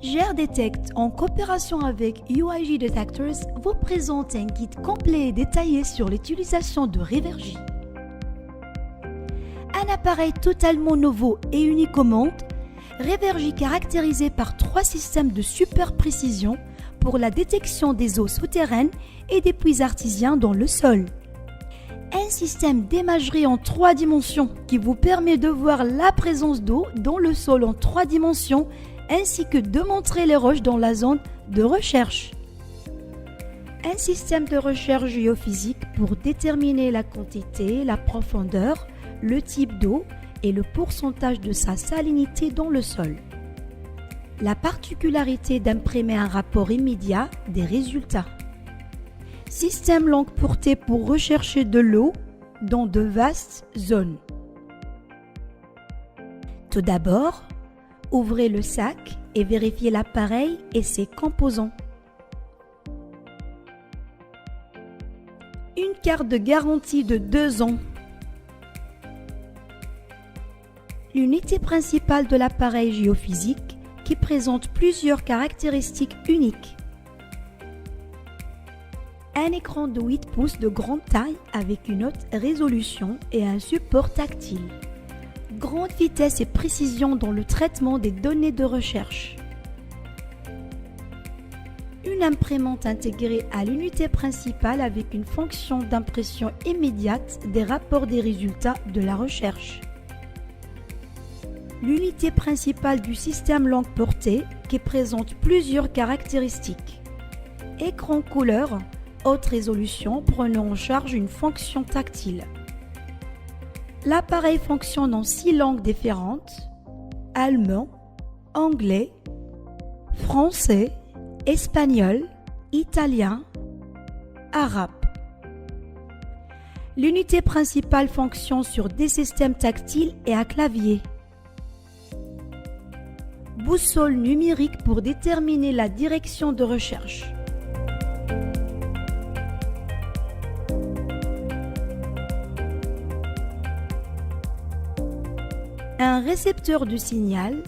GRDetect, en coopération avec UIG Detectors, vous présente un guide complet et détaillé sur l'utilisation de Revergy. Un appareil totalement nouveau et unique au monde, Revergy caractérisé par 3 systèmes de super précision pour la détection des eaux souterraines et des puits artésiens dans le sol. Un système d'imagerie en 3 dimensions qui vous permet de voir la présence d'eau dans le sol en 3 dimensions ainsi que de montrer les roches dans la zone de recherche. Un système de recherche géophysique pour déterminer la quantité, la profondeur, le type d'eau et le pourcentage de sa salinité dans le sol. La particularité d'imprimer un rapport immédiat des résultats. Système longue portée pour rechercher de l'eau dans de vastes zones. Tout d'abord, ouvrez le sac et vérifiez l'appareil et ses composants. Une carte de garantie de 2 ans. L'unité principale de l'appareil géophysique qui présente plusieurs caractéristiques uniques. Un écran de 8 pouces de grande taille avec une haute résolution et un support tactile. Grande vitesse et précision dans le traitement des données de recherche. Une imprimante intégrée à l'unité principale avec une fonction d'impression immédiate des rapports des résultats de la recherche. L'unité principale du système longue portée qui présente plusieurs caractéristiques. Écran couleur, haute résolution prenant en charge une fonction tactile. L'appareil fonctionne en 6 langues différentes: allemand, anglais, français, espagnol, italien, arabe. L'unité principale fonctionne sur des systèmes tactiles et à clavier. Boussole numérique pour déterminer la direction de recherche. Un récepteur de signal.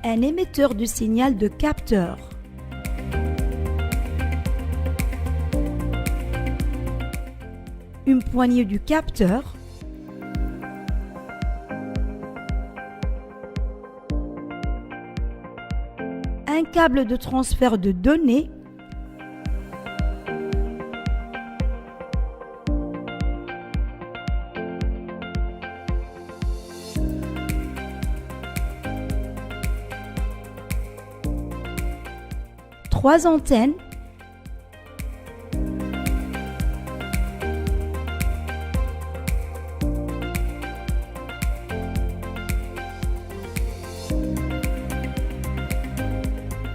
Un émetteur de signal de capteur. Une poignée du capteur. Un câble de transfert de données. Trois antennes.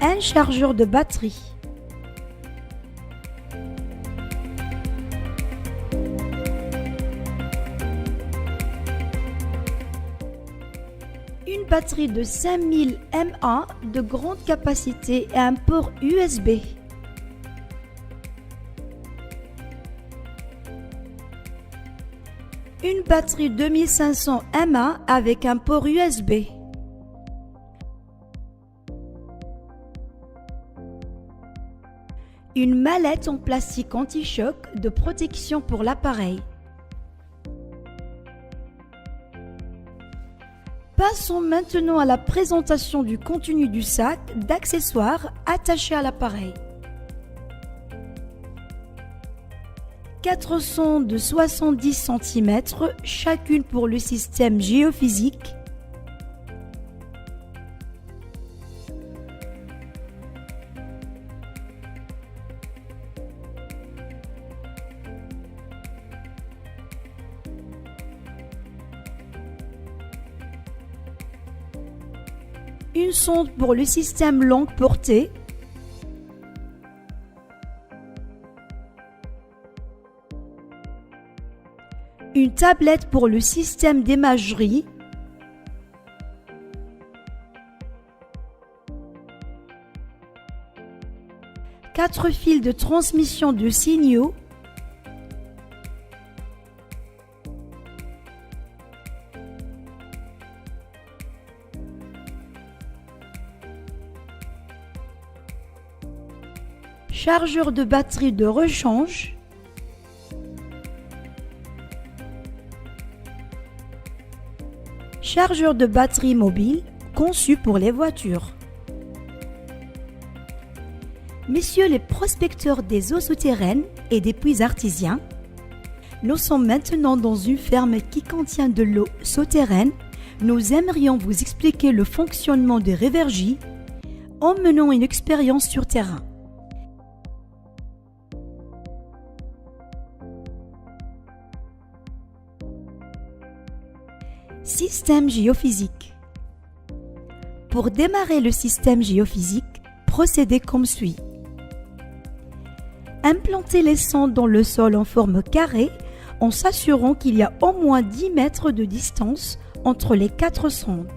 Un chargeur de batterie. Une batterie de 5000 mAh de grande capacité et un port USB. Une batterie 2500 mAh avec un port USB. Une mallette en plastique anti-choc de protection pour l'appareil. Passons maintenant à la présentation du contenu du sac d'accessoires attaché à l'appareil. 4 sondes de 70 cm, chacune pour le système géophysique. Une sonde pour le système longue portée. Une tablette pour le système d'imagerie. Quatre fils de transmission de signaux. chargeur de batterie de rechange, chargeur de batterie mobile conçu pour les voitures. Messieurs les prospecteurs des eaux souterraines et des puits artésiens, nous sommes maintenant dans une ferme qui contient de l'eau souterraine. Nous aimerions vous expliquer le fonctionnement des révergies en menant une expérience sur terrain. Système géophysique. Pour démarrer le système géophysique, procédez comme suit. Implantez les sondes dans le sol en forme carrée en s'assurant qu'il y a au moins 10 mètres de distance entre les 4 sondes.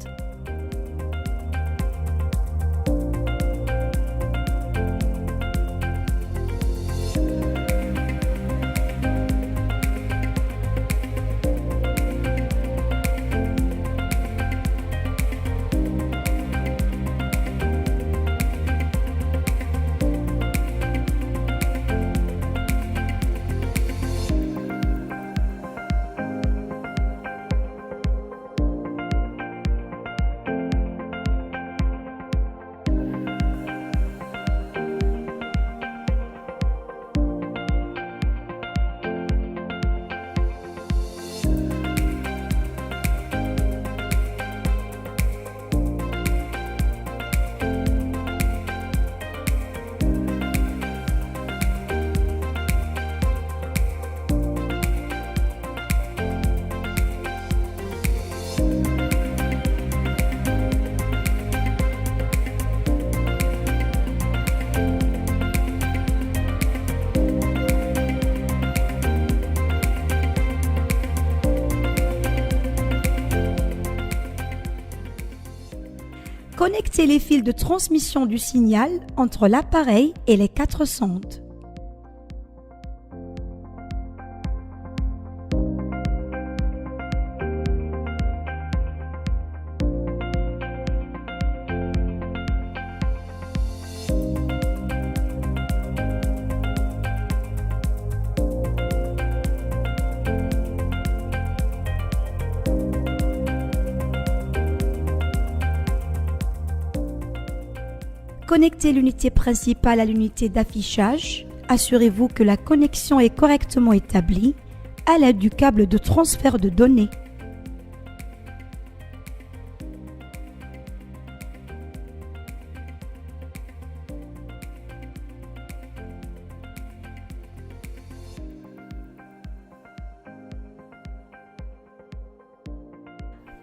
Connectez les fils de transmission du signal entre l'appareil et les 4 sondes. Connectez l'unité principale à l'unité d'affichage. Assurez-vous que la connexion est correctement établie à l'aide du câble de transfert de données.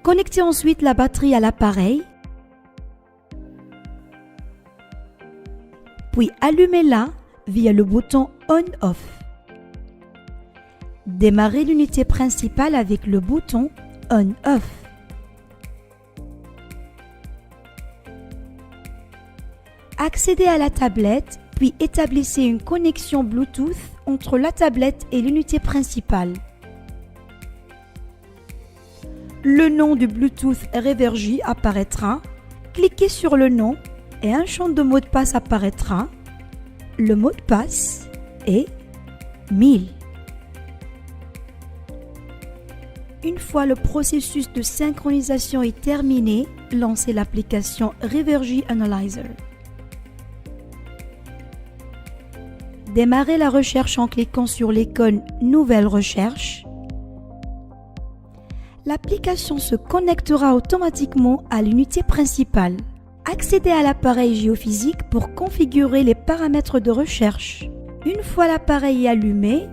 Connectez ensuite la batterie à l'appareil. Puis allumez-la via le bouton On/Off. Démarrez l'unité principale avec le bouton On/Off. Accédez à la tablette, puis établissez une connexion Bluetooth entre la tablette et l'unité principale. Le nom du Bluetooth Révergie apparaîtra. Cliquez sur le nom et un champ de mot de passe apparaîtra. Le mot de passe est 1000. Une fois le processus de synchronisation est terminé, lancez l'application Révergie Analyzer. Démarrez la recherche en cliquant sur l'icône Nouvelle recherche. L'application se connectera automatiquement à l'unité principale. Accédez à l'appareil géophysique pour configurer les paramètres de recherche. Une fois l'appareil allumé,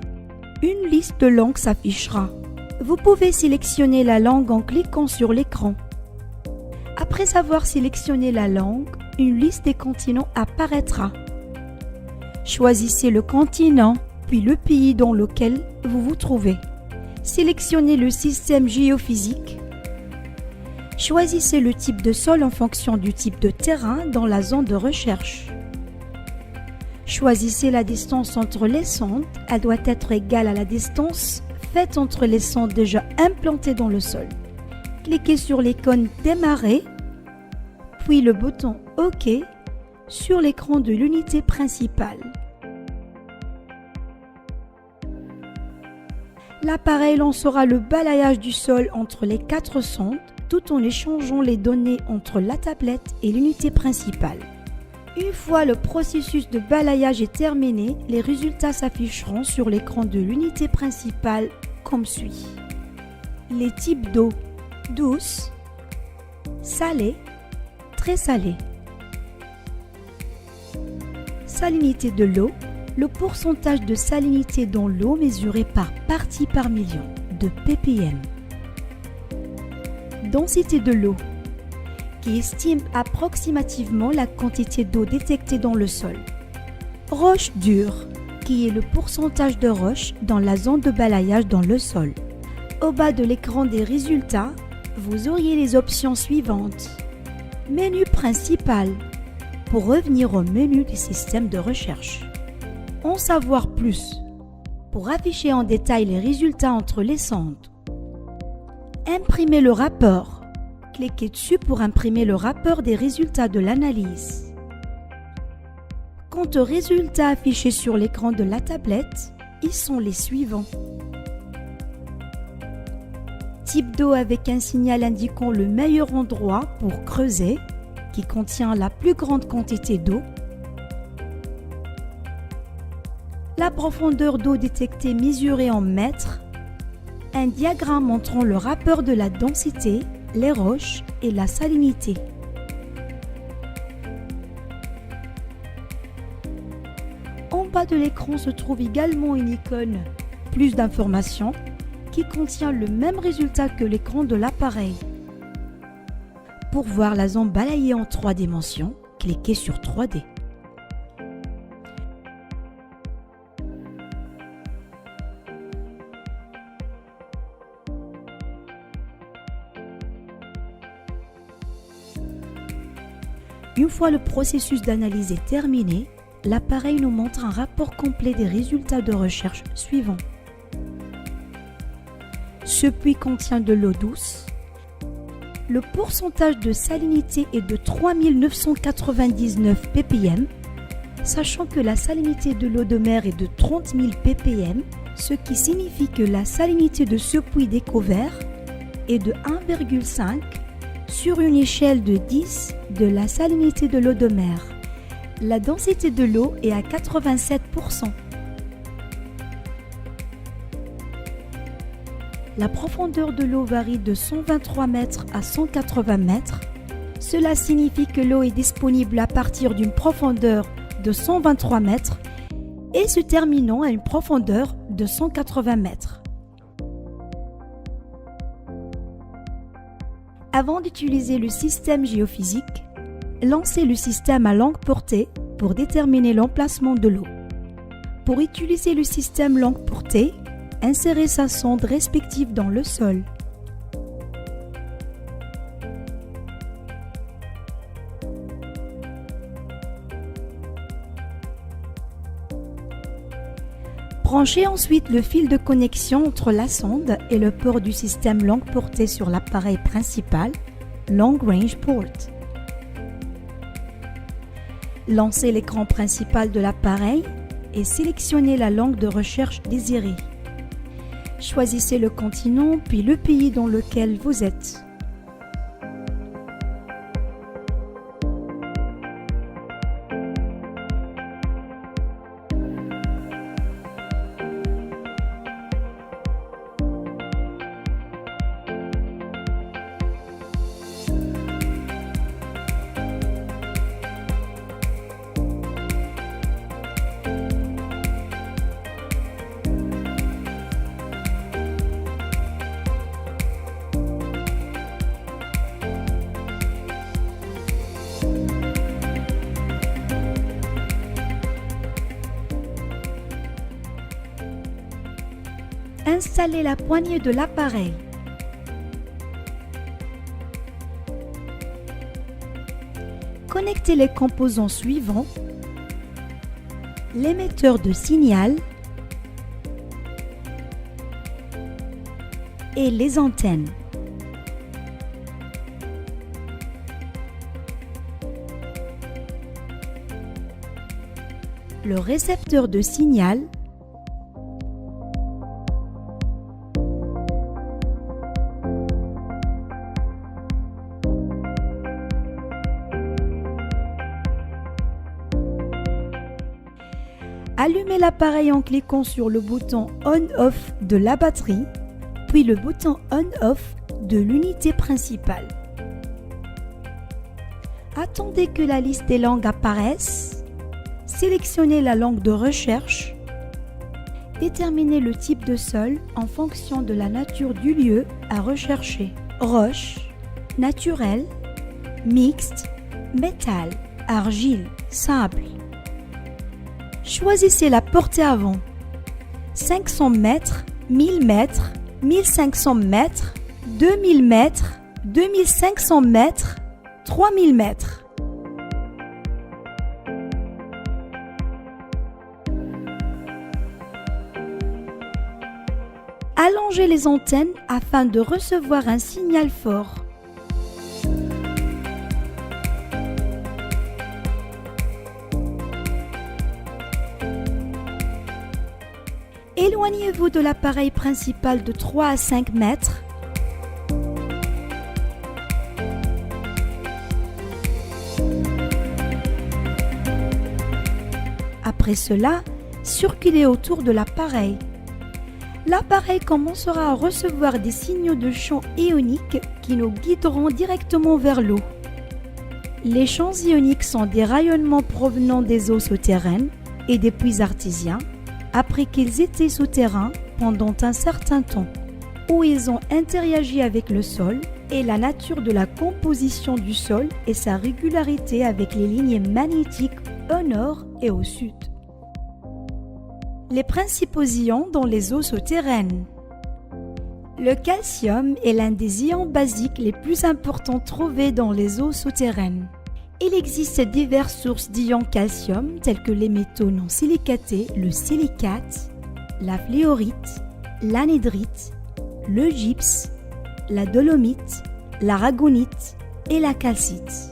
une liste de langues s'affichera. Vous pouvez sélectionner la langue en cliquant sur l'écran. Après avoir sélectionné la langue, une liste des continents apparaîtra. Choisissez le continent, puis le pays dans lequel vous vous trouvez. Sélectionnez le système géophysique. Choisissez le type de sol en fonction du type de terrain dans la zone de recherche. Choisissez la distance entre les sondes. Elle doit être égale à la distance faite entre les sondes déjà implantées dans le sol. Cliquez sur l'icône Démarrer, puis le bouton OK sur l'écran de l'unité principale. L'appareil lancera le balayage du sol entre les 4 sondes tout en échangeant les données entre la tablette et l'unité principale. Une fois le processus de balayage est terminé, les résultats s'afficheront sur l'écran de l'unité principale comme suit. Les types d'eau: douce, salée, très salée. Salinité de l'eau: le pourcentage de salinité dans l'eau mesuré par partie par million de ppm. Densité de l'eau, qui estime approximativement la quantité d'eau détectée dans le sol. Roche dure, qui est le pourcentage de roche dans la zone de balayage dans le sol. Au bas de l'écran des résultats, vous auriez les options suivantes. Menu principal, pour revenir au menu du système de recherche. En savoir plus, pour afficher en détail les résultats entre les sondes. Imprimer le rapport. Cliquez dessus pour imprimer le rapport des résultats de l'analyse. Quant aux résultats affichés sur l'écran de la tablette, ils sont les suivants. Type d'eau avec un signal indiquant le meilleur endroit pour creuser, qui contient la plus grande quantité d'eau. La profondeur d'eau détectée mesurée en mètres. Un diagramme montrant le rapport de la densité, les roches et la salinité. En bas de l'écran se trouve également une icône « Plus d'informations » qui contient le même résultat que l'écran de l'appareil. Pour voir la zone balayée en 3 dimensions, cliquez sur 3D. Une fois le processus d'analyse est terminé, l'appareil nous montre un rapport complet des résultats de recherche suivants. Ce puits contient de l'eau douce. Le pourcentage de salinité est de 3999 ppm, sachant que la salinité de l'eau de mer est de 30 000 ppm, ce qui signifie que la salinité de ce puits découvert est de 1,5 sur une échelle de 10 de la salinité de l'eau de mer. La densité de l'eau est à 87%. La profondeur de l'eau varie de 123 mètres à 180 mètres. Cela signifie que l'eau est disponible à partir d'une profondeur de 123 mètres et se terminant à une profondeur de 180 mètres. Avant d'utiliser le système géophysique, lancez le système à longue portée pour déterminer l'emplacement de l'eau. Pour utiliser le système longue portée, insérez sa sonde respective dans le sol. Branchez ensuite le fil de connexion entre la sonde et le port du système longue portée sur l'appareil principal, Long Range Port. Lancez l'écran principal de l'appareil et sélectionnez la langue de recherche désirée. Choisissez le continent puis le pays dans lequel vous êtes. Installez la poignée de l'appareil. Connectez les composants suivants: l'émetteur de signal et les antennes. Le récepteur de signal Allumez l'appareil en cliquant sur le bouton On/Off de la batterie, puis le bouton On/Off de l'unité principale. Attendez que la liste des langues apparaisse. Sélectionnez la langue de recherche. Déterminez le type de sol en fonction de la nature du lieu à rechercher. Roche, naturel, mixte, métal, argile, sable. Choisissez la portée avant. 500 mètres, 1000 mètres, 1500 mètres, 2000 mètres, 2500 mètres, 3000 mètres. Allongez les antennes afin de recevoir un signal fort. Éloignez-vous de l'appareil principal de 3 à 5 mètres. Après cela, circulez autour de l'appareil. L'appareil commencera à recevoir des signaux de champs ioniques qui nous guideront directement vers l'eau. Les champs ioniques sont des rayonnements provenant des eaux souterraines et des puits artésiens après qu'ils étaient souterrains pendant un certain temps, où ils ont interagi avec le sol et la nature de la composition du sol et sa régularité avec les lignes magnétiques au nord et au sud. Les principaux ions dans les eaux souterraines. Le calcium est l'un des ions basiques les plus importants trouvés dans les eaux souterraines. Il existe diverses sources d'ions calcium tels que les métaux non silicatés, le silicate, la fluorite, l'anhydrite, le gypse, la dolomite, l'aragonite et la calcite,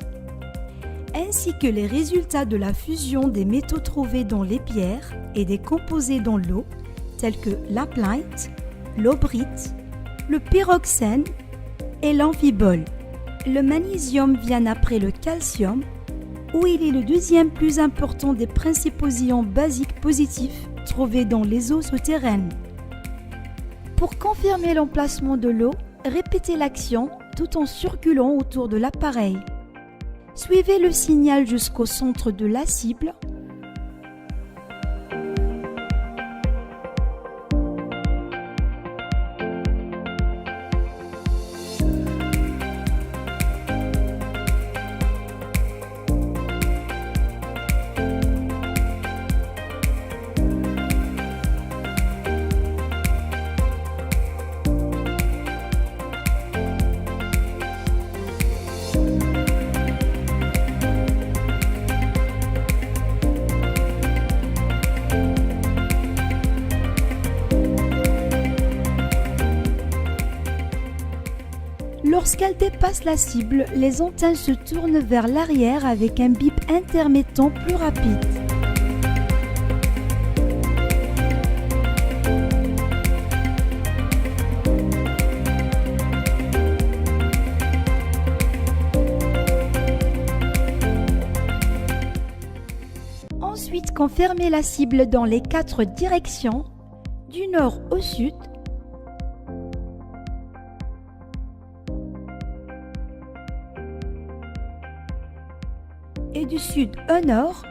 ainsi que les résultats de la fusion des métaux trouvés dans les pierres et des composés dans l'eau tels que l'apatite, l'aubrite, le pyroxène et l'amphibole. Le magnésium vient après le calcium, où il est le deuxième plus important des principaux ions basiques positifs trouvés dans les eaux souterraines. Pour confirmer l'emplacement de l'eau, répétez l'action tout en circulant autour de l'appareil. Suivez le signal jusqu'au centre de la cible. Lorsqu'elle dépasse la cible, les antennes se tournent vers l'arrière avec un bip intermittent plus rapide. Ensuite, confirmez la cible dans les 4 directions, du nord au sud, et du sud au nord.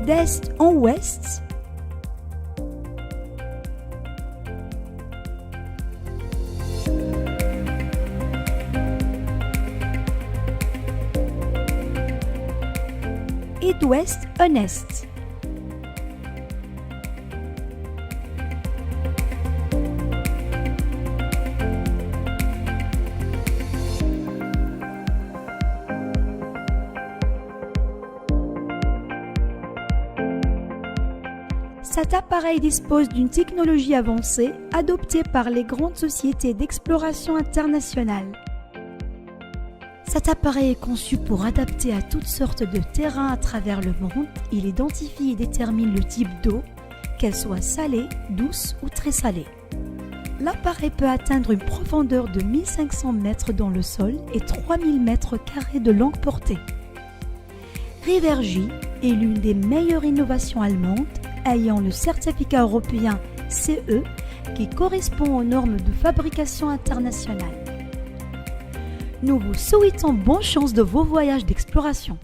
D'est en ouest. Et d'ouest en est. Cet appareil dispose d'une technologie avancée adoptée par les grandes sociétés d'exploration internationale. Cet appareil est conçu pour adapter à toutes sortes de terrains à travers le monde. Il identifie et détermine le type d'eau qu'elle soit salée, douce ou très salée. L'appareil peut atteindre une profondeur de 1500 mètres dans le sol et 3000 mètres carrés de longue portée. Rivergy est l'une des meilleures innovations allemandes ayant le certificat européen CE qui correspond aux normes de fabrication internationale. Nous vous souhaitons bonne chance de vos voyages d'exploration.